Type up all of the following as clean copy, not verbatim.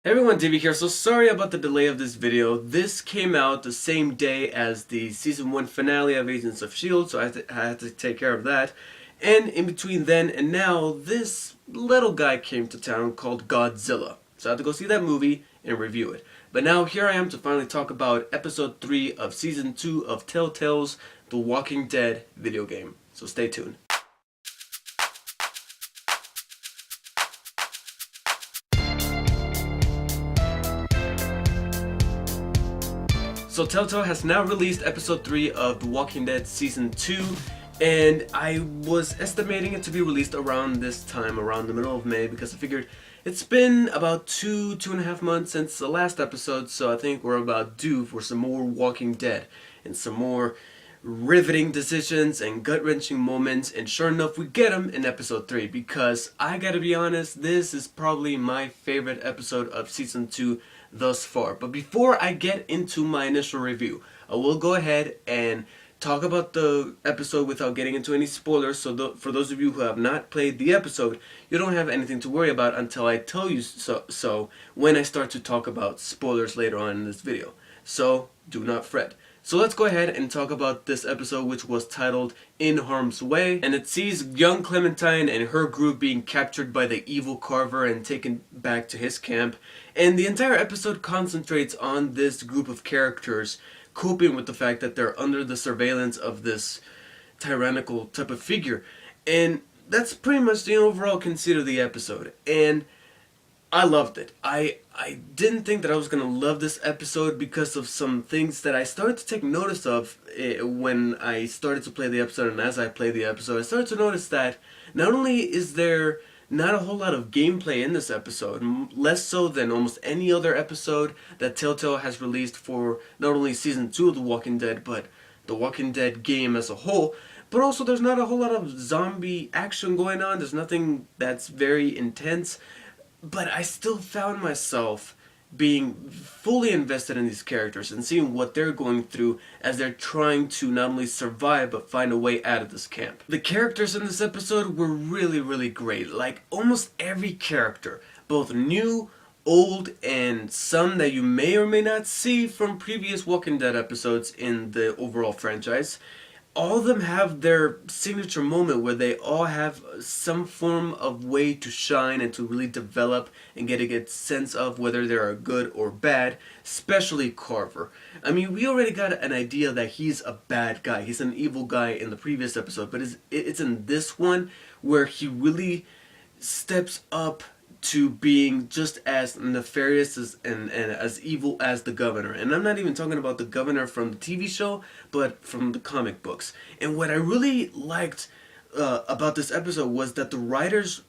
Hey everyone, Davey here. So sorry about the delay of this video. This came out the same day as the season 1 finale of Agents of S.H.I.E.L.D., so I had to take care of that. And in between then and now, this little guy came to town called Godzilla. So I had to go see that movie and review it. But now here I am to finally talk about episode 3 of season 2 of Telltale's The Walking Dead video game. So stay tuned. So Telltale has now released episode 3 of The Walking Dead season 2, and I was estimating it to be released around this time, around the middle of May, because I figured it's been about two and a half months since the last episode, so I think we're about due for some more Walking Dead and some more riveting decisions and gut-wrenching moments, and sure enough we get them in episode 3, because I gotta be honest, this is probably my favorite episode of season 2 thus far. But before I get into my initial review, I will go ahead and talk about the episode without getting into any spoilers, so for those of you who have not played the episode, you don't have anything to worry about until I tell you so when I start to talk about spoilers later on in this video. So do not fret. So let's go ahead and talk about this episode, which was titled In Harm's Way, and it sees young Clementine and her group being captured by the evil Carver and taken back to his camp, and the entire episode concentrates on this group of characters coping with the fact that they're under the surveillance of this tyrannical type of figure, and that's pretty much the overall conceit of the episode, and I loved it. I didn't think that I was going to love this episode because of some things that I started to take notice of when I started to play the episode, and as I played the episode, I started to notice that not only is there not a whole lot of gameplay in this episode, less so than almost any other episode that Telltale has released for not only season 2 of The Walking Dead, but The Walking Dead game as a whole, but also there's not a whole lot of zombie action going on. There's nothing that's very intense. But I still found myself being fully invested in these characters and seeing what they're going through as they're trying to not only survive but find a way out of this camp. The characters in this episode were really great. Like almost every character, both new, old, and some that you may or may not see from previous Walking Dead episodes in the overall franchise, all of them have their signature moment where they all have some form of way to shine and to really develop and get a good sense of whether they are good or bad, especially Carver. I mean, we already got an idea that he's a bad guy. He's an evil guy in the previous episode, but it's in this one where he really steps up to being just as nefarious and as evil as the governor. And I'm not even talking about the governor from the TV show, but from the comic books. And what I really liked about this episode was that the writers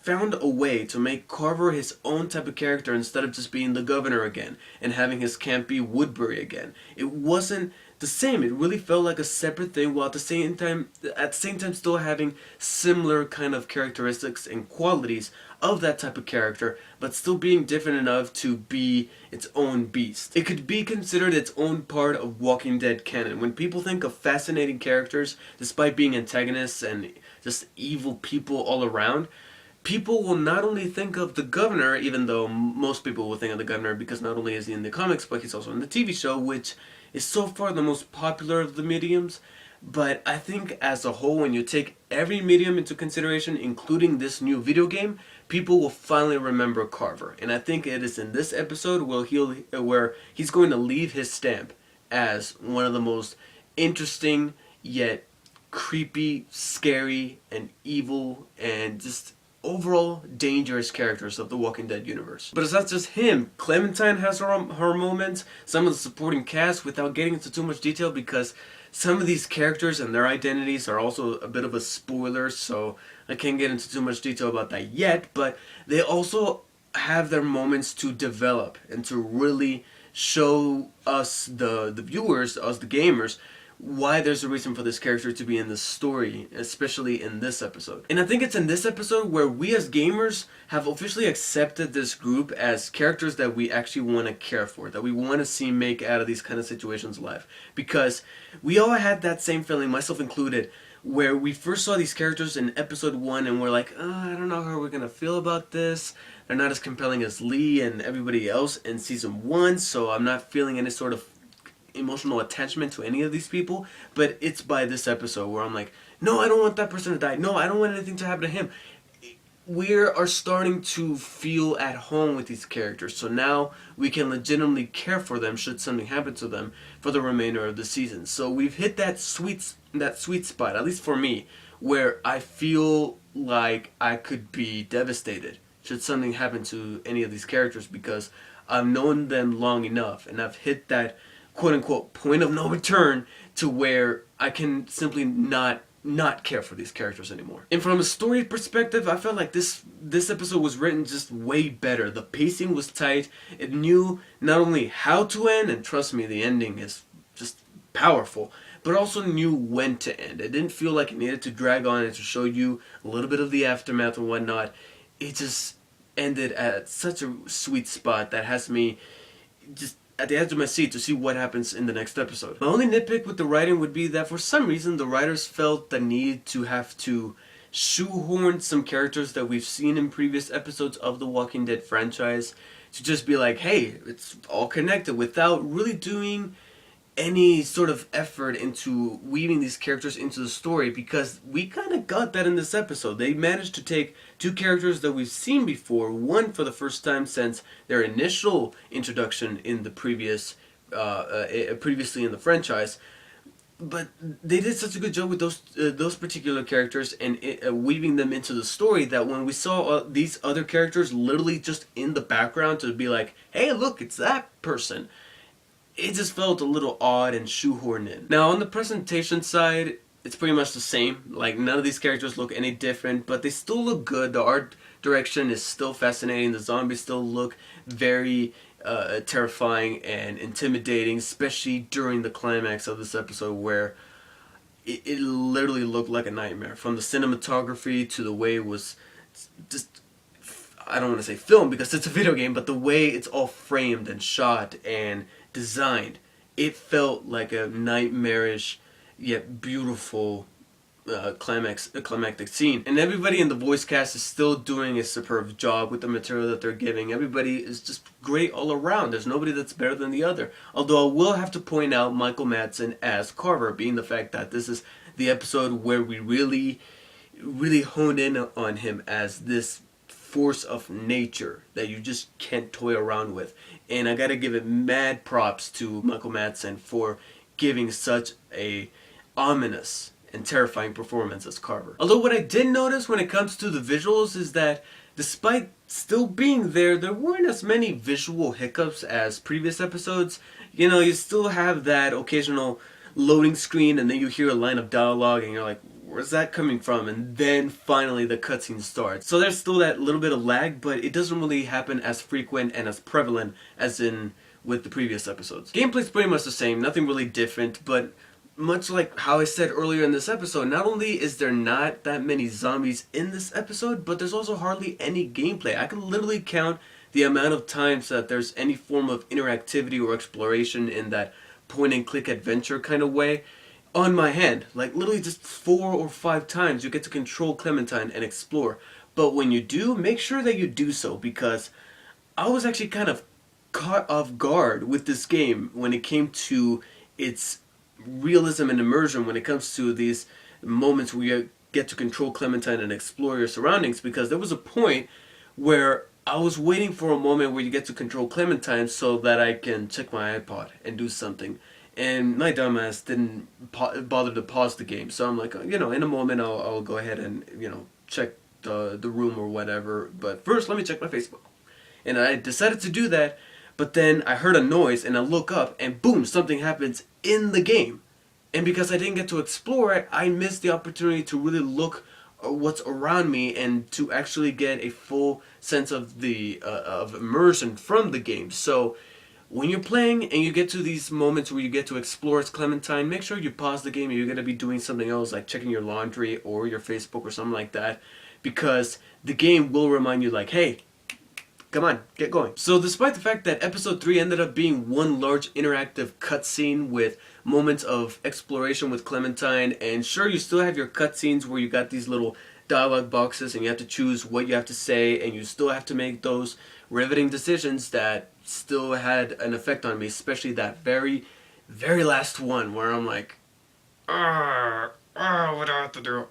found a way to make Carver his own type of character instead of just being the governor again and having his camp be Woodbury again. It wasn't the same. It really felt like a separate thing, while at the same time still having similar kind of characteristics and qualities of that type of character, but still being different enough to be its own beast. It could be considered its own part of Walking Dead canon. When people think of fascinating characters, despite being antagonists and just evil people all around, people will not only think of the governor, even though most people will think of the governor because not only is he in the comics, but he's also in the TV show, which is so far the most popular of the mediums. But I think as a whole, when you take every medium into consideration, including this new video game, people will finally remember Carver. And I think it is in this episode where he's going to leave his stamp as one of the most interesting yet creepy, scary, and evil, and just overall dangerous characters of the Walking Dead universe. But it's not just him. Clementine has her moments, some of the supporting cast, without getting into too much detail because some of these characters and their identities are also a bit of a spoiler, so I can't get into too much detail about that yet, but they also have their moments to develop and to really show us, the viewers, us the gamers, why there's a reason for this character to be in the story, especially in this episode. And I think it's in this episode where we as gamers have officially accepted this group as characters that we actually want to care for, that we want to see make out of these kind of situations live. Because we all had that same feeling, myself included, where we first saw these characters in episode 1 and we're like, I don't know how we're gonna feel about this. They're not as compelling as Lee and everybody else in season 1, so I'm not feeling any sort of emotional attachment to any of these people. But it's by this episode where I'm like, no, I don't want that person to die. No, I don't want anything to happen to him. We are starting to feel at home with these characters, so now we can legitimately care for them should something happen to them for the remainder of the season. So we've hit that sweet spot, at least for me, where I feel like I could be devastated should something happen to any of these characters, because I've known them long enough and I've hit that quote unquote point of no return to where I can simply not care for these characters anymore. And from a story perspective, I felt like this episode was written just way better. The pacing was tight. It knew not only how to end, and trust me, the ending is just powerful, but also knew when to end. It didn't feel like it needed to drag on and to show you a little bit of the aftermath and whatnot. It just ended at such a sweet spot that has me just at the edge of my seat to see what happens in the next episode. My only nitpick with the writing would be that for some reason the writers felt the need to have to shoehorn some characters that we've seen in previous episodes of the Walking Dead franchise to just be like, hey, it's all connected, without really doing any sort of effort into weaving these characters into the story, because we kind of got that in this episode. They managed to take two characters that we've seen before, one for the first time since their initial introduction in the previously in the franchise, but they did such a good job with those particular characters and weaving them into the story that when we saw these other characters literally just in the background to be like, hey, look, it's that person, it just felt a little odd and shoehorned in. Now, on the presentation side, it's pretty much the same. Like, none of these characters look any different, but they still look good. The art direction is still fascinating. The zombies still look very terrifying and intimidating, especially during the climax of this episode, where it literally looked like a nightmare. From the cinematography to the way it was just, I don't want to say filmed because it's a video game, but the way it's all framed and shot and designed, it felt like a nightmarish yet beautiful climactic scene. And everybody in the voice cast is still doing a superb job with the material that they're giving. Everybody is just great all around. There's nobody that's better than the other. Although I will have to point out Michael Madsen as Carver, being the fact that this is the episode where we really honed in on him as this force of nature that you just can't toy around with. And I gotta give it mad props to Michael Madsen for giving such a ominous and terrifying performance as Carver. Although what I did notice when it comes to the visuals is that despite still being there weren't as many visual hiccups as previous episodes. You know, you still have that occasional loading screen and then you hear a line of dialogue and you're like, where's that coming from? And then finally the cutscene starts. So there's still that little bit of lag, but it doesn't really happen as frequent and as prevalent as in with the previous episodes. Gameplay's pretty much the same, nothing really different, but much like how I said earlier in this episode, not only is there not that many zombies in this episode, but there's also hardly any gameplay. I can literally count the amount of times that there's any form of interactivity or exploration in that point and click adventure kind of way on my hand. Like literally just 4 or 5 times you get to control Clementine and explore. But when you do, make sure that you do so, because I was actually kind of caught off guard with this game when it came to its realism and immersion, when it comes to these moments where you get to control Clementine and explore your surroundings, because there was a point where I was waiting for a moment where you get to control Clementine so that I can check my iPod and do something. And my dumbass didn't bother to pause the game. So I'm like, you know, in a moment I'll go ahead and, you know, check the room or whatever. But first, let me check my Facebook. And I decided to do that. But then I heard a noise and I look up and boom, something happens in the game. And because I didn't get to explore it, I missed the opportunity to really look what's around me and to actually get a full sense of the of immersion from the game. So when you're playing and you get to these moments where you get to explore as Clementine, make sure you pause the game. You're going to be doing something else like checking your laundry or your Facebook or something like that, because the game will remind you like, hey, Come on, get going. So despite the fact that episode 3 ended up being one large interactive cutscene with moments of exploration with Clementine, and sure, you still have your cutscenes where you got these little dialogue boxes and you have to choose what you have to say, and you still have to make those riveting decisions that still had an effect on me, especially that very, very last one where I'm like, what do I have to do?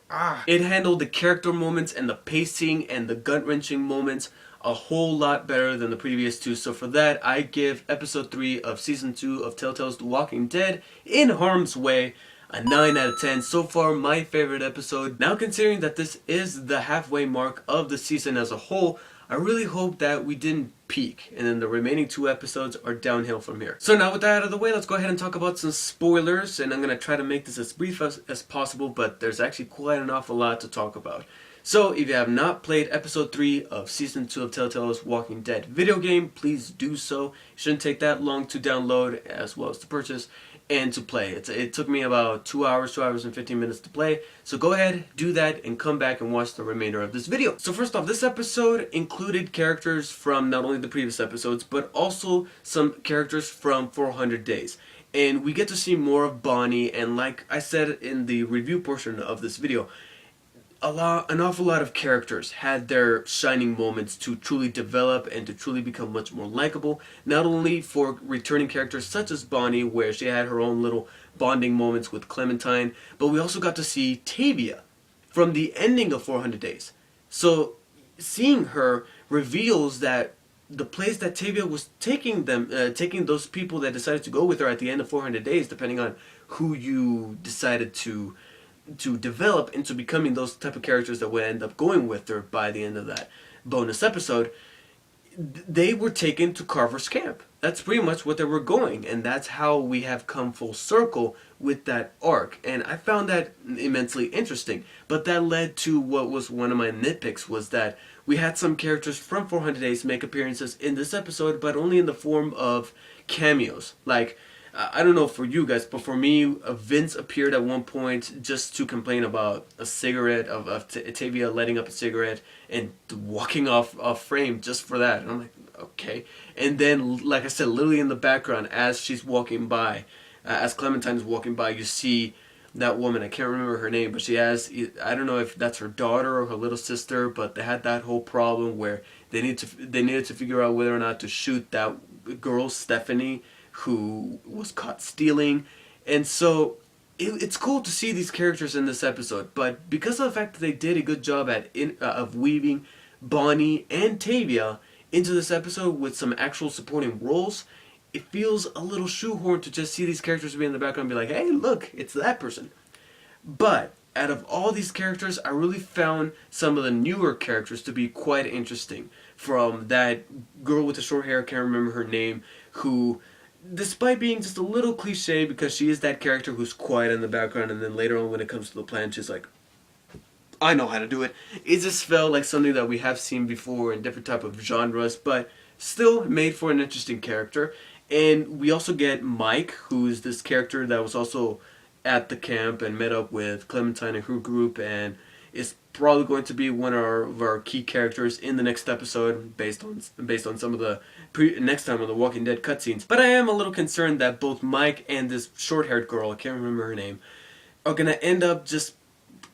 It handled the character moments and the pacing and the gut-wrenching moments a whole lot better than the previous two. So for that, I give episode 3 of season 2 of Telltale's The Walking Dead in Harm's Way a 9 out of 10. So far, my favorite episode. Now considering that this is the halfway mark of the season as a whole, I really hope that we didn't peak and then the remaining 2 episodes are downhill from here. So now with that out of the way, let's go ahead and talk about some spoilers, and I'm going to try to make this as brief as possible, but there's actually quite an awful lot to talk about. So if you have not played episode 3 of season 2 of Telltale's Walking Dead video game, please do so. It shouldn't take that long to download as well as to purchase and to play. It took me about 2 hours and 15 minutes to play. So go ahead, do that, and come back and watch the remainder of this video. So first off, this episode included characters from not only the previous episodes, but also some characters from 400 Days. And we get to see more of Bonnie, and like I said in the review portion of this video, an awful lot of characters had their shining moments to truly develop and to truly become much more likable. Not only for returning characters such as Bonnie, where she had her own little bonding moments with Clementine, but we also got to see Tavia from the ending of 400 Days. So seeing her reveals that the place that Tavia was taking taking those people that decided to go with her at the end of 400 Days, depending on who you decided to develop into becoming those type of characters that would end up going with her by the end of that bonus episode, they were taken to Carver's camp. That's pretty much what they were going, and that's how we have come full circle with that arc, and I found that immensely interesting. But that led to what was one of my nitpicks, was that we had some characters from 400 Days make appearances in this episode, but only in the form of cameos. Like, I don't know for you guys, but for me, Vince appeared at one point just to complain about a cigarette, of Tavia letting up a cigarette and walking off frame just for that. And I'm like, okay. And then, like I said, literally in the background, as she's walking by, as Clementine's walking by, you see that woman. I can't remember her name, but she has, I don't know if that's her daughter or her little sister, but they had that whole problem where they needed to figure out whether or not to shoot that girl, Stephanie, who was caught stealing. And so it's cool to see these characters in this episode, but because of the fact that they did a good job of weaving Bonnie and Tavia into this episode with some actual supporting roles, it feels a little shoehorned to just see these characters be in the background and be like, hey, look, it's that person. But out of all these characters, I really found some of the newer characters to be quite interesting. From that girl with the short hair, I can't remember her name, who, despite being just a little cliche because she is that character who's quiet in the background, and then later on when it comes to the plan, she's like, I know how to do it. It just felt like something that we have seen before in different type of genres, but still made for an interesting character. And we also get Mike, who's this character that was also at the camp and met up with Clementine and her group, and is probably going to be one of our key characters in the next episode, based on some of the next time on the Walking Dead cutscenes. But I am a little concerned that both Mike and this short-haired girl, I can't remember her name, are gonna end up just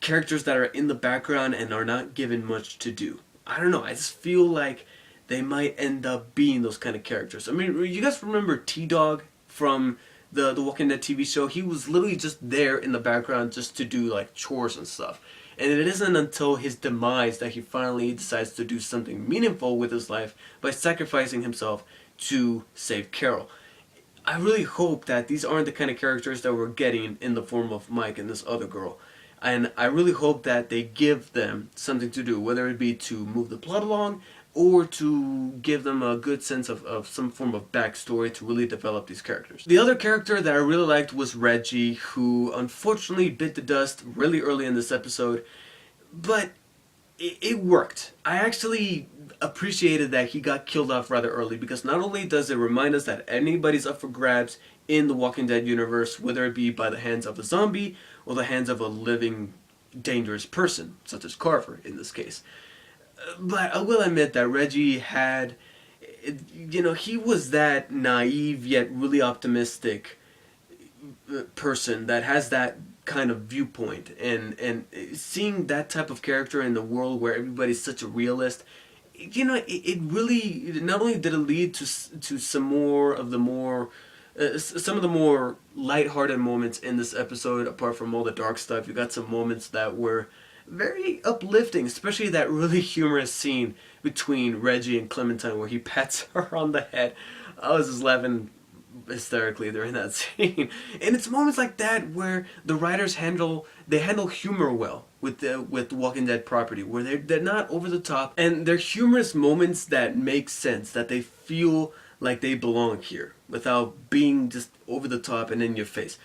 characters that are in the background and are not given much to do. I don't know, I just feel like they might end up being those kind of characters. I mean, you guys remember T-Dog from the Walking Dead TV show? He was literally just there in the background just to do like chores and stuff. And it isn't until his demise that he finally decides to do something meaningful with his life by sacrificing himself to save Carol. I really hope that these aren't the kind of characters that we're getting in the form of Mike and this other girl. And I really hope that they give them something to do, whether it be to move the plot along or to give them a good sense of some form of backstory to really develop these characters. The other character that I really liked was Reggie, who unfortunately bit the dust really early in this episode, but it worked. I actually appreciated that he got killed off rather early, because not only does it remind us that anybody's up for grabs in the Walking Dead universe, whether it be by the hands of a zombie or the hands of a living, dangerous person, such as Carver in this case. But I will admit that Reggie had he was that naive yet really optimistic person that has that kind of viewpoint, and seeing that type of character in the world where everybody's such a realist, it really, not only did it lead to some more of the more some of the more lighthearted moments in this episode. Apart from all the dark stuff, you got some moments that were very uplifting, especially that really humorous scene between Reggie and Clementine where he pats her on the head. I was just laughing hysterically during that scene. And it's moments like that where the writers handle humor well with the Walking Dead property, where they're not over the top, and they're humorous moments that make sense, that they feel like they belong here without being just over the top and in your face.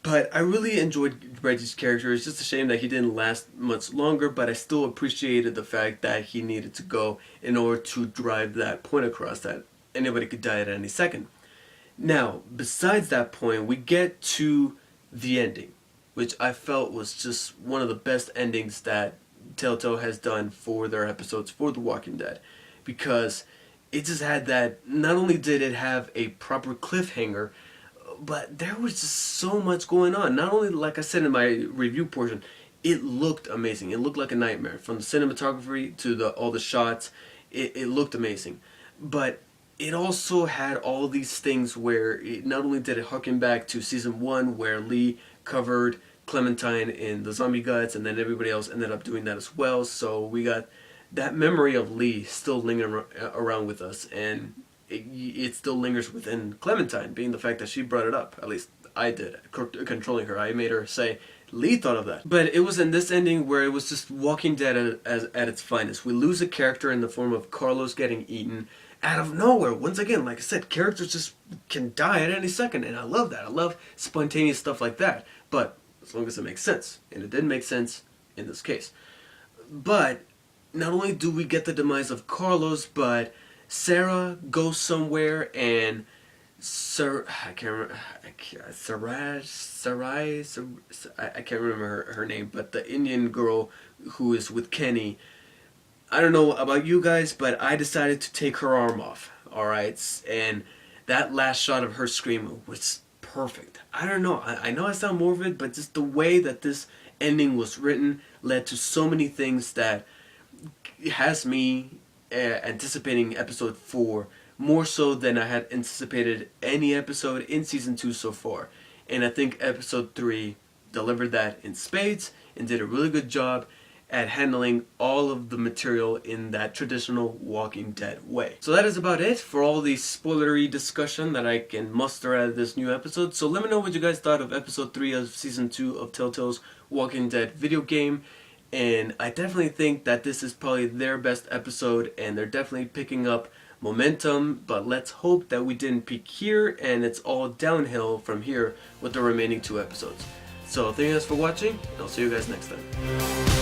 But I really enjoyed Reggie's character. It's just a shame that he didn't last much longer, but I still appreciated the fact that he needed to go in order to drive that point across, that anybody could die at any second. Now, besides that point, we get to the ending, which I felt was just one of the best endings that Telltale has done for their episodes for The Walking Dead, because it just had that, not only did it have a proper cliffhanger, but there was just so much going on. Not only, like I said in my review portion, it looked amazing. It looked like a nightmare. From the cinematography to all the shots, it looked amazing. But it also had all these things where not only did it harken back to season 1, where Lee covered Clementine in the zombie guts, and then everybody else ended up doing that as well. So we got that memory of Lee still lingering around with us, and it still lingers within Clementine, being the fact that she brought it up. At least I did, controlling her. I made her say, Lee thought of that. But it was in this ending where it was just Walking Dead at its finest. We lose a character in the form of Carlos getting eaten out of nowhere. Once again, like I said, characters just can die at any second, and I love that. I love spontaneous stuff like that, but as long as it makes sense. And it did make sense in this case. But not only do we get the demise of Carlos, but Sarah goes somewhere, and I can't remember her name, but the Indian girl who is with Kenny. I don't know about you guys, but I decided to take her arm off. Alright, and that last shot of her screaming was perfect. I don't know, I know I sound morbid, but just the way that this ending was written led to so many things that has me anticipating episode 4 more so than I had anticipated any episode in season 2 so far. And I think episode 3 delivered that in spades and did a really good job at handling all of the material in that traditional Walking Dead way. So that is about it for all the spoilery discussion that I can muster out of this new episode. So let me know what you guys thought of episode 3 of season 2 of Telltale's Walking Dead video game. And I definitely think that this is probably their best episode, and they're definitely picking up momentum, but let's hope that we didn't peak here and it's all downhill from here with the remaining 2 episodes. So thank you guys for watching, and I'll see you guys next time.